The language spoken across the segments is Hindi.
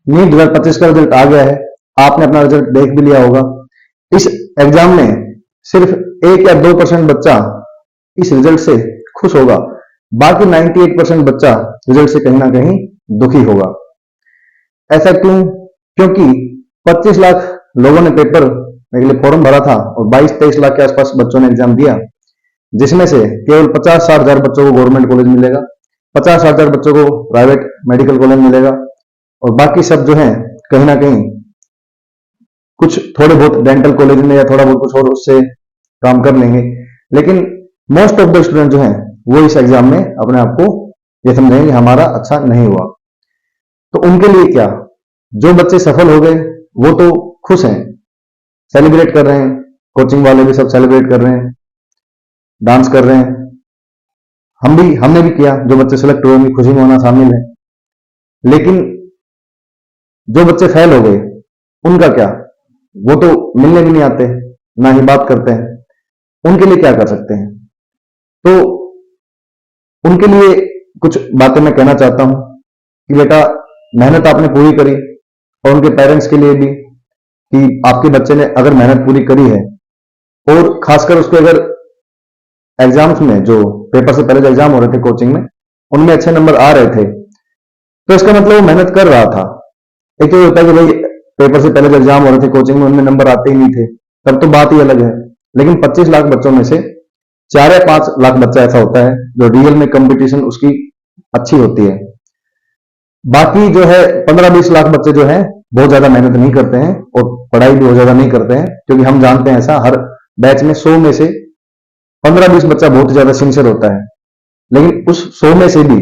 नीट 2025 का रिजल्ट आ गया है, आपने अपना रिजल्ट देख भी लिया होगा। इस एग्जाम में सिर्फ 1 या 2% बच्चा इस रिजल्ट से खुश होगा, बाकी 98% बच्चा रिजल्ट से कहीं ना कहीं दुखी होगा। ऐसा क्यों? क्योंकि 25 लाख लोगों ने पेपर के लिए फॉर्म भरा था और 22-23 लाख के आसपास बच्चों ने एग्जाम दिया, जिसमें से केवल 50-60 हजार बच्चों को गवर्नमेंट कॉलेज मिलेगा, 50-60 हजार बच्चों को प्राइवेट मेडिकल कॉलेज मिलेगा, और बाकी सब जो है कहीं ना कहीं कुछ थोड़े बहुत डेंटल कॉलेज में या थोड़ा बहुत कुछ और उससे काम कर लेंगे। लेकिन मोस्ट ऑफ द स्टूडेंट जो है वो इस एग्जाम में अपने आप को ये समझेंगे हमारा अच्छा नहीं हुआ। तो उनके लिए क्या, जो बच्चे सफल हो गए वो तो खुश हैं, सेलिब्रेट कर रहे हैं, कोचिंग वाले भी सब सेलिब्रेट कर रहे हैं, डांस कर रहे हैं, हमने भी किया, जो बच्चे सेलेक्ट हुए उनकी खुशी में होना शामिल है। लेकिन जो बच्चे फेल हो गए उनका क्या, वो तो मिलने भी नहीं आते, ना ही बात करते हैं, उनके लिए क्या कर सकते हैं? तो उनके लिए कुछ बातें मैं कहना चाहता हूं कि बेटा मेहनत आपने पूरी करी, और उनके पेरेंट्स के लिए भी कि आपके बच्चे ने अगर मेहनत पूरी करी है, और खासकर उसको अगर एग्जाम्स में जो पेपर से पहले जो एग्जाम हो रहे थे कोचिंग में उनमें अच्छे नंबर आ रहे थे, तो इसका मतलब वो मेहनत कर रहा था। एक तो होता है कि भाई पेपर से पहले जो एग्जाम हो रहे थे कोचिंग में उनमें नंबर आते ही नहीं थे, तब तो बात ही अलग है। लेकिन 25 लाख बच्चों में से 4 या 5 लाख बच्चा ऐसा होता है जो रियल में कंपटीशन उसकी अच्छी होती है। बाकी जो है 15-20 लाख बच्चे जो है बहुत ज्यादा मेहनत नहीं करते हैं और पढ़ाई भी बहुत ज्यादा नहीं करते हैं, क्योंकि हम जानते हैं ऐसा हर बैच में 100 में से 15-20 बच्चा बहुत ही ज्यादा सिंसियर होता है। लेकिन उस 100 में से भी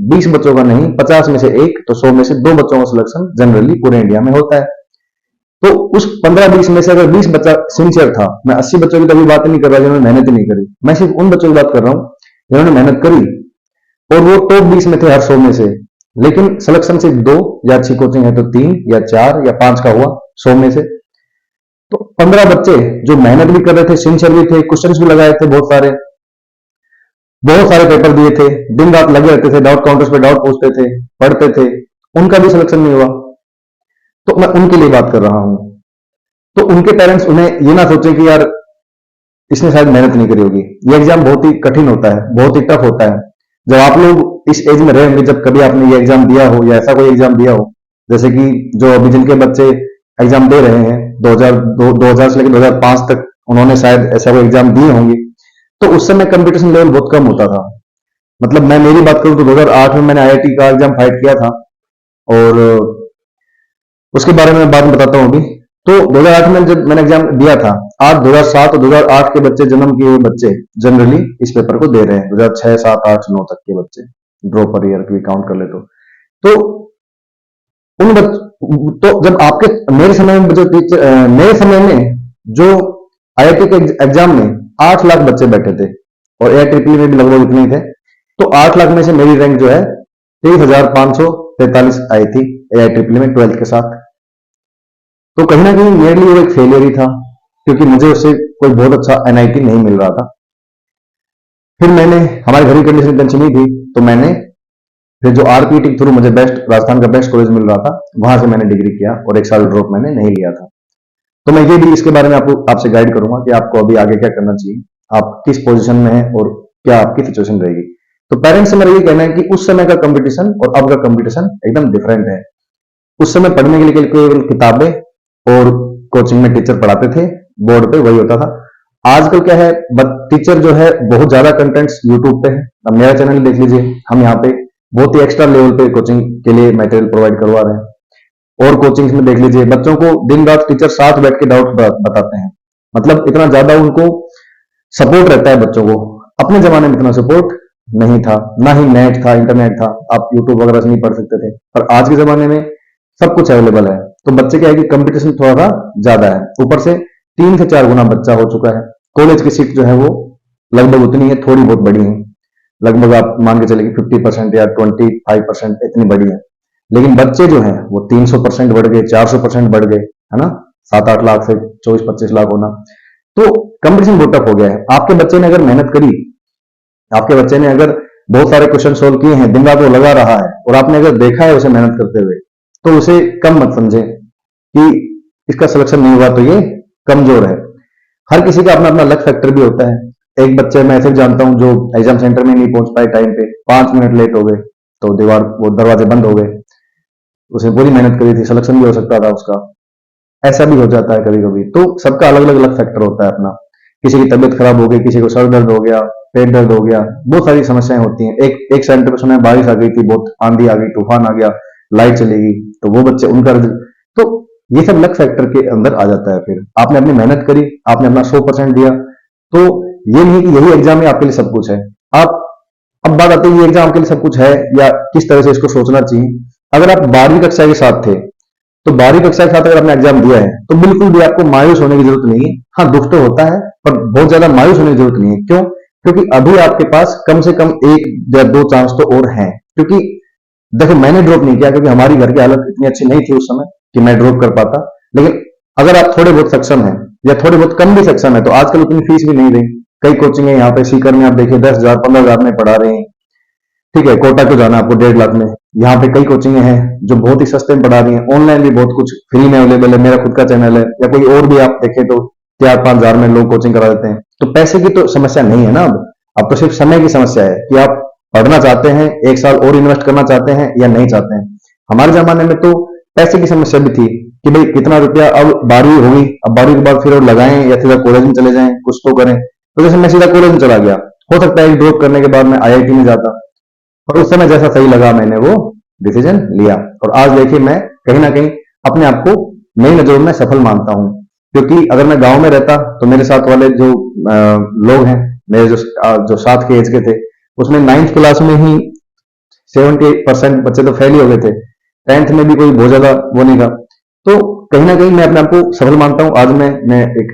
20 बच्चों का नहीं, 50 में से एक, तो 100 में से 2 बच्चों का सिलेक्शन जनरली पूरे इंडिया में होता है। तो उस 15-20 में से अगर 20 बच्चा सिंसियर था, मैं 80 बच्चों की कभी बात नहीं कर रहा जिन्होंने मेहनत ही नहीं करी, मैं सिर्फ उन बच्चों की बात कर रहा हूं जिन्होंने मेहनत करी और वो टॉप 20 में थे हर 100 में से, लेकिन सिलेक्शन सिर्फ 2 या अच्छी कोचिंग है तो 3 या 4 या 5 का हुआ 100 में से। तो 15 बच्चे जो मेहनत भी कर रहे थे, सिंसियर भी थे, क्वेश्चंस भी लगाए थे, बहुत सारे पेपर दिए थे, दिन रात लगे रहते थे, डाउट काउंटर्स पे डाउट पूछते थे, पढ़ते थे, उनका भी सिलेक्शन नहीं हुआ। तो मैं उनके लिए बात कर रहा हूं। तो उनके पेरेंट्स उन्हें ये ना सोचे कि यार इसने शायद मेहनत नहीं करी होगी, ये एग्जाम बहुत ही कठिन होता है, बहुत ही टफ होता है। जब आप लोग इस एज में रहे होंगे, जब कभी आपने ये एग्जाम दिया हो या ऐसा कोई एग्जाम दिया हो, जैसे कि जो अभी जिनके बच्चे एग्जाम दे रहे हैं 2000 से लेकर 2005 तक उन्होंने शायद ऐसा कोई एग्जाम दिए होंगे, तो उस समय कंपटीशन लेवल बहुत कम होता था। मतलब मैं मेरी बात करूं तो 2008 में मैंने आईआईटी का एग्जाम फाइट किया था, और उसके बारे में बात बताता हूं अभी। तो 2008 में जब मैंने एग्जाम दिया था, आज 2007 और 2008 के बच्चे, जन्म किए हुए बच्चे जनरली इस पेपर को दे रहे हैं, 2006, 7, 8, 9 तक के बच्चे ड्रॉ पर ईयर की काउंट कर ले तो उन तो जब आपके मेरे समय में जो मेरे समय में जो आईआईटी के एग्जाम में 8 लाख बच्चे बैठे थे और एआईट्रिपल में भी लगभग इतने ही थे, तो 8 लाख में से मेरी रैंक जो है 23,543 आई थी एआईट्रिपल में 12th के साथ। तो कहीं ना कहीं मेरे लिए वो एक फेलियर ही था, क्योंकि मुझे उससे कोई बहुत अच्छा एनआईटी नहीं मिल रहा था। फिर मैंने, हमारी घर की कंडीशन टेंशन नहीं थी, तो मैंने फिर जो आरपीटी के थ्रू मुझे बेस्ट, राजस्थान का बेस्ट कॉलेज मिल रहा था, वहां से मैंने डिग्री किया और 1 साल ड्रॉप मैंने नहीं लिया था। तो मैं ये भी इसके बारे में आपसे गाइड करूंगा कि आपको अभी आगे क्या करना चाहिए, आप किस पोजीशन में हैं और क्या आपकी सिचुएशन रहेगी। तो पेरेंट्स से मेरा ये कहना है कि उस समय का कंपटीशन और अब का कंपटीशन एकदम डिफरेंट है। उस समय पढ़ने के लिए केवल किताबें और कोचिंग में टीचर पढ़ाते थे, बोर्ड पे वही होता था। आजकल क्या है, टीचर जो है बहुत ज्यादा कंटेंट्स यूट्यूब पे है। अब मेरा चैनल देख लीजिए, हम यहाँ पे बहुत ही एक्स्ट्रा लेवल पे कोचिंग के लिए मटेरियल प्रोवाइड करवा रहे हैं, और कोचिंग्स में देख लीजिए बच्चों को दिन रात टीचर साथ बैठ के डाउट बताते हैं। मतलब इतना ज्यादा उनको सपोर्ट रहता है बच्चों को। अपने जमाने में इतना सपोर्ट नहीं था, ना ही नेट था, इंटरनेट था, आप यूट्यूब वगैरह से नहीं पढ़ सकते थे, पर आज के जमाने में सब कुछ अवेलेबल है। तो बच्चे क्या है कि कंपटीशन थोड़ा सा ज्यादा है, ऊपर से 3 से 4 गुना बच्चा हो चुका है। कॉलेज की सीट जो है वो लगभग उतनी है, थोड़ी बहुत बड़ी है, लगभग आप मान के चले 50% या 25% इतनी बड़ी है। लेकिन बच्चे जो हैं वो 300% बढ़ गए, 400% बढ़ गए, है ना, 7-8 लाख से 24-25 लाख होना। तो कंपटीशन बहुत टफ हो गया है। आपके बच्चे ने अगर मेहनत करी, आपके बच्चे ने अगर बहुत सारे क्वेश्चन सोल्व किए हैं, दिन रात वो लगा रहा है, और आपने अगर देखा है उसे मेहनत करते हुए, तो उसे कम मत समझे कि इसका सिलेक्शन नहीं हुआ तो ये कमजोर है। हर किसी का अपना अपना लक फैक्टर भी होता है। एक बच्चे मैं ऐसे जानता हूं जो एग्जाम सेंटर में नहीं पहुंच पाए टाइम पे, 5 मिनट लेट हो गए तो वो दरवाजे बंद हो गए। उसने पूरी मेहनत करी थी, सिलेक्शन भी हो सकता था उसका। ऐसा भी हो जाता है कभी कभी। तो सबका अलग अलग लक फैक्टर होता है अपना। किसी की तबीयत खराब हो गई, किसी को सर दर्द हो गया, पेट दर्द हो गया, बहुत सारी समस्याएं होती हैं। एक एक सेंटर पे सुना है बारिश आ गई थी, बहुत आंधी आ गई, तूफान आ गया, लाइट चली गई, तो वो बच्चे उनका तो ये सब लक फैक्टर के अंदर आ जाता है। फिर आपने अपनी मेहनत करी, आपने अपना 100% दिया, तो ये नहीं कि यही एग्जाम में आपके लिए सब कुछ है। आप अब बात आती है ये एग्जाम आपके लिए सब कुछ है या किस तरह से इसको सोचना चाहिए। अगर आप 12वीं कक्षा के साथ थे, तो 12वीं कक्षा के साथ अगर आपने एग्जाम दिया है तो बिल्कुल भी आपको मायूस होने की जरूरत नहीं है। हाँ, दुख तो होता है पर बहुत ज्यादा मायूस होने की जरूरत नहीं है। क्यों? क्योंकि अभी आपके पास कम से कम 1 या 2 चांस तो और हैं। क्योंकि देखो, मैंने ड्रॉप नहीं किया क्योंकि हमारी घर की हालत इतनी अच्छी नहीं थी उस समय कि मैं ड्रॉप कर पाता। लेकिन अगर आप थोड़े बहुत सक्षम हैं या थोड़े बहुत कम भी सक्षम है, तो आजकल उतनी फीस भी नहीं रही। कई कोचिंग है यहाँ पे सीकर में, आप देखिए 10,000 15,000 में पढ़ा रहे हैं। ठीक है, कोटा को जाना आपको 1.5 लाख में। यहाँ पे कई कोचिंग हैं जो बहुत ही सस्ते में पढ़ा रही हैं। ऑनलाइन भी बहुत कुछ फ्री में अवेलेबल है। मेरा खुद का चैनल है, या कोई और भी आप देखें तो 4-5 हजार में लोग कोचिंग करा देते हैं। तो पैसे की तो समस्या नहीं है ना। अब तो सिर्फ समय की समस्या है कि आप पढ़ना चाहते हैं, 1 साल और इन्वेस्ट करना चाहते हैं या नहीं चाहते हैं। हमारे जमाने में तो पैसे की समस्या भी थी कि भाई कितना रुपया, अब 12वीं होगी, अब 12वीं के बाद फिर और लगाएं या सीधा कॉलेज में चले जाएं, कुछ तो करें। तो जैसे मैं सीधा कॉलेज में चला गया, हो सकता है ड्रॉप करने के बाद मैं आईआईटी में जाता, और उस समय जैसा सही लगा मैंने वो डिसीजन लिया। और आज देखिए मैं कहीं ना कहीं अपने आप को नई नजरों में सफल मानता हूं। क्योंकि अगर मैं गांव में रहता तो मेरे साथ वाले जो लोग हैं, मेरे जो साथ के एज के थे, उसमें 9th क्लास में ही 70% बच्चे तो फेल ही हो गए थे। 10th में भी कोई बहुत ज्यादा वो नहीं था। तो कहीं ना कहीं मैं अपने आप को सफल मानता हूँ। आज मैं एक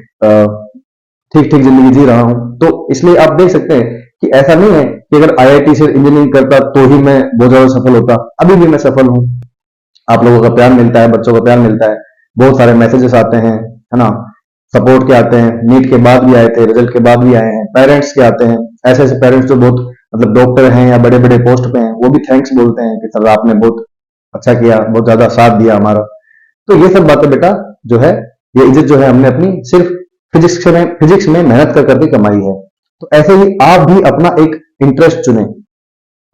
ठीक ठीक जिंदगी जी रहा हूं। तो इसलिए आप देख सकते हैं कि ऐसा नहीं है कि अगर आईआईटी से इंजीनियरिंग करता तो ही मैं बहुत ज्यादा सफल होता। अभी भी मैं सफल हूं। आप लोगों का प्यार मिलता है, बच्चों का प्यार मिलता है, बहुत सारे मैसेजेस आते हैं, है ना, सपोर्ट के आते हैं। नीट के बाद भी आए थे, रिजल्ट के बाद भी आए हैं, पेरेंट्स के आते हैं। ऐसे ऐसे पेरेंट्स जो बहुत मतलब डॉक्टर हैं या बड़े बड़े पोस्ट पे हैं, वो भी थैंक्स बोलते हैं कि सर आपने बहुत अच्छा किया, बहुत ज्यादा साथ दिया हमारा। तो ये सब बातें बेटा जो है, ये इज्जत जो है हमने अपनी सिर्फ फिजिक्स में मेहनत कर करके कमाई है। तो ऐसे ही आप भी अपना एक इंटरेस्ट चुनें।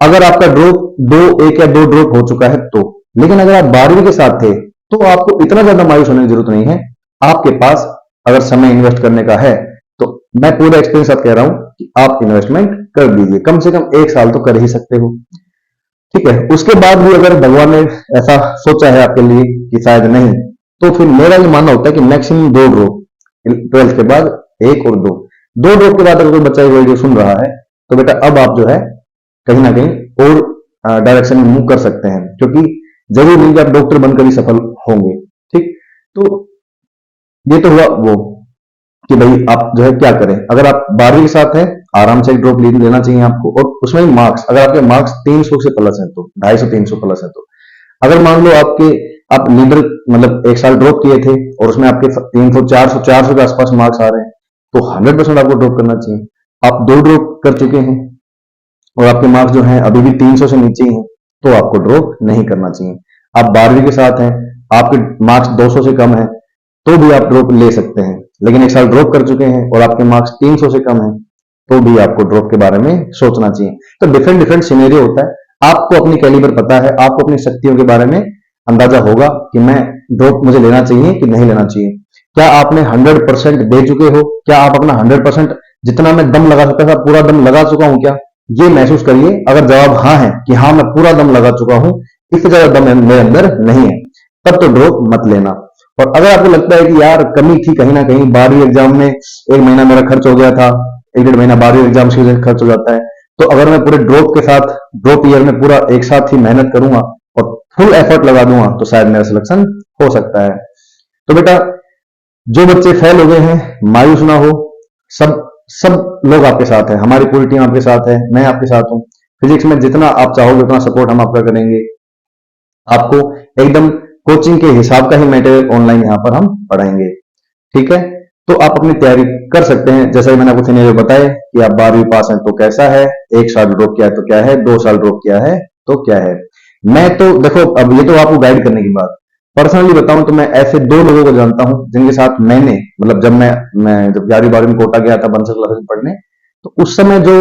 अगर आपका ड्रॉप 1 या 2 ड्रॉप हो चुका है तो, लेकिन अगर आप 12वीं के साथ थे तो आपको इतना ज्यादा मायूस होने की जरूरत नहीं है। आपके पास अगर समय इन्वेस्ट करने का है तो मैं पूरा एक्सपीरियंस साथ कह रहा हूं कि आप इन्वेस्टमेंट कर दीजिए। कम से कम 1 साल तो कर ही सकते हो। ठीक है, उसके बाद भी अगर भगवान ने ऐसा सोचा है आपके लिए कि शायद नहीं, तो फिर मेरा ये मानना होता है कि मैक्सिमम 2 ड्रॉप 12th के बाद, 1 और 2 ड्रॉप के बाद अगर कोई बच्चा ये वीडियो सुन रहा है तो बेटा अब आप जो है कहीं ना कहीं और डायरेक्शन में मूव कर सकते हैं। क्योंकि जरूरी नहीं कि आप डॉक्टर बनकर ही सफल होंगे। ठीक, तो ये तो हुआ वो कि भाई आप जो है क्या करें। अगर आप 12वीं के साथ हैं, आराम से एक ड्रॉप लेना चाहिए आपको। और उसमें मार्क्स, अगर आपके मार्क्स 300 से प्लस है तो, 250-300 प्लस है तो, अगर मान लो आप लीडर मतलब 1 साल ड्रॉप किए थे और उसमें आपके 300 400 के आसपास मार्क्स आ रहे हैं, तो 100% आपको ड्रॉप करना चाहिए। आप 2 ड्रॉप कर चुके हैं और आपके मार्क्स जो हैं अभी भी 300 से नीचे ही हैं, तो आपको ड्रॉप नहीं करना चाहिए। आप 12वीं के साथ हैं, आपके मार्क्स 200 से कम है, तो भी आप ड्रॉप ले सकते हैं। लेकिन 1 साल ड्रॉप कर चुके हैं और आपके मार्क्स 300 से कम है, तो भी आपको ड्रॉप के बारे में सोचना चाहिए। तो डिफरेंट डिफरेंट सिनेरियो होता है। आपको अपनी कैलिबर पता है, आपको अपनी शक्तियों के बारे में अंदाजा होगा कि मैं ड्रॉप मुझे लेना चाहिए कि नहीं लेना चाहिए। क्या आपने 100% दे चुके हो? क्या आप अपना 100% जितना मैं दम लगा सकता था पूरा दम लगा चुका हूं क्या? ये महसूस करिए। अगर जवाब हाँ है कि हाँ मैं पूरा दम लगा चुका हूं, इससे ज्यादा दम मेरे अंदर नहीं है, तब तो ड्रॉप मत लेना। और अगर आपको लगता है कि यार कमी थी कहीं ना कहीं, 12वीं एग्जाम में 1 महीना मेरा खर्च हो गया था, 1 डेढ़ महीना 12वीं एग्जाम की वजह से खर्च हो जाता है, तो अगर मैं पूरे ड्रॉप के साथ ड्रॉप ईयर में पूरा एक साथ ही मेहनत करूंगा और फुल एफर्ट लगा दूंगा तो शायद मेरा सिलेक्शन हो सकता है। तो बेटा जो बच्चे फेल हो गए हैं, मायूस ना हो। सब सब लोग आपके साथ हैं, हमारी पूरी टीम आपके साथ है, मैं आपके साथ हूं। फिजिक्स में जितना आप चाहोगे उतना सपोर्ट हम आपका करेंगे। आपको एकदम कोचिंग के हिसाब का ही मटेरियल ऑनलाइन यहाँ पर हम पढ़ाएंगे। ठीक है, तो आप अपनी तैयारी कर सकते हैं। जैसा कि मैंने आपको सिनेरियो बताया कि आप 12वीं पास हैं तो कैसा है, 1 साल ड्रॉप किया है तो क्या है, 2 साल ड्रॉप किया है तो क्या है। मैं तो देखो, अब ये तो आपको गाइड करने की बात, पर्सनली बताऊं तो मैं ऐसे दो लोगों को जानता हूं जिनके साथ मैंने, मतलब मैं जब 11वीं 12वीं में कोटा गया था बंसल क्लासेस में पढ़ने, तो उस समय जो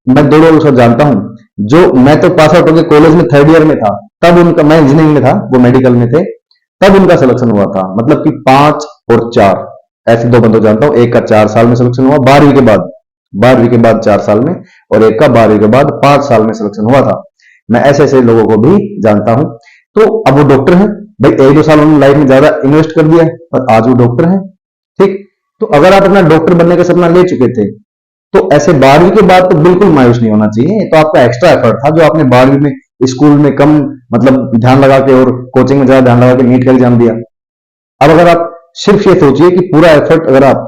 मैं दो लोगों के साथ जानता हूं, जो मैं तो पास आउट होकर कॉलेज में 3rd ईयर में था, तब उनका, मैं इंजीनियरिंग में था, वो मेडिकल में थे, तब उनका सिलेक्शन हुआ था। मतलब कि 5 और 4 ऐसे दो बंदों को जानता हूं। एक का 4 साल में सिलेक्शन हुआ 12वीं के बाद, 12वीं के बाद 4 साल में, और एक का 12वीं के बाद 5 साल में सिलेक्शन हुआ था। मैं ऐसे ऐसे लोगों को भी जानता हूं। तो अब वो डॉक्टर हैं भाई, 1-2 साल उन्होंने लाइफ में ज्यादा इन्वेस्ट कर दिया है और आज वो डॉक्टर हैं। ठीक। तो अगर आप अपना डॉक्टर बनने का सपना ले चुके थे, तो ऐसे 12वीं के बाद तो बिल्कुल मायूस नहीं होना चाहिए। तो आपका एक्स्ट्रा एफर्ट था जो आपने 12वीं में स्कूल में कम, मतलब ध्यान लगा के, और कोचिंग में ज्यादा ध्यान लगा के नीट का एग्जाम दिया। अब अगर आप सिर्फ ये सोचिए कि पूरा एफर्ट अगर आप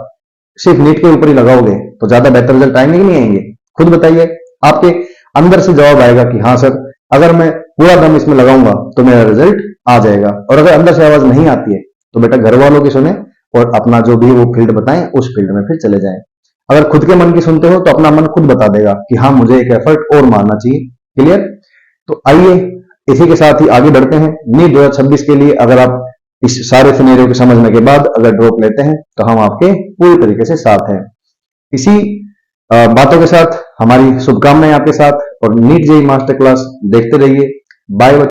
सिर्फ नीट के ऊपर ही लगाओगे तो ज्यादा बेहतर रिजल्ट आएंगे कि नहीं आएंगे? खुद बताइए। आपके अंदर से जवाब आएगा कि हाँ सर, अगर मैं पूरा दम इसमें लगाऊंगा तो मेरा रिजल्ट आ जाएगा। और अगर अंदर से आवाज नहीं आती है तो बेटा घर वालों की सुने और अपना जो भी वो फील्ड बताएं उस फील्ड में फिर चले जाएं। अगर खुद के मन की सुनते हो तो अपना मन खुद बता देगा कि हाँ मुझे एक एफर्ट और मारना चाहिए। क्लियर? तो आइए इसी के साथ ही आगे बढ़ते हैं। नीट 2026 के लिए अगर आप इस सारे सिनेरियो को समझने के बाद अगर ड्रॉप लेते हैं तो हम आपके पूरी तरीके से साथ हैं। इसी बातों के साथ हमारी शुभकामनाएं आपके साथ, और नीट जेईई मास्टर क्लास देखते रहिए। बाय।